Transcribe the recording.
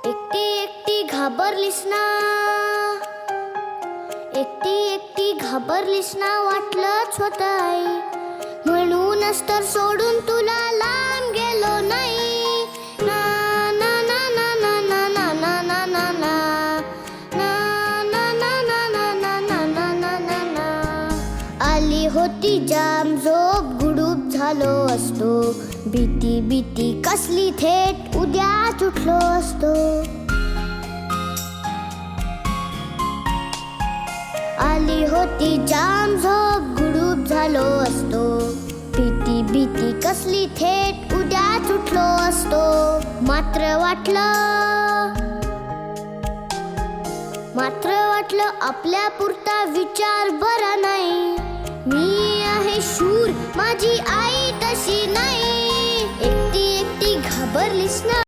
एकटी एकटी घाबरलीस ना, एकटी एकटी घाबरलीस ना, वाटलंच होतं आई, म्हणूनच तर सोडून तुला लांब गेलो नाही. ना ना ना ना ना ना ना ना ना ना आली होती जाम झोप, गुडूप झालो असतो, भीती भीती कसली थेट उद्याच उठलो असतो. आली होती जाम झोप, गुडूप झालो असतो, भीती भीती कसली थेट उद्याच उठलो असतो. मात्र वाटलं आपल्या पुरता विचार बरा नाही. मी आहे शूर, माझी आई तशी नाही. एकटी एकटी घाबरलीस ना.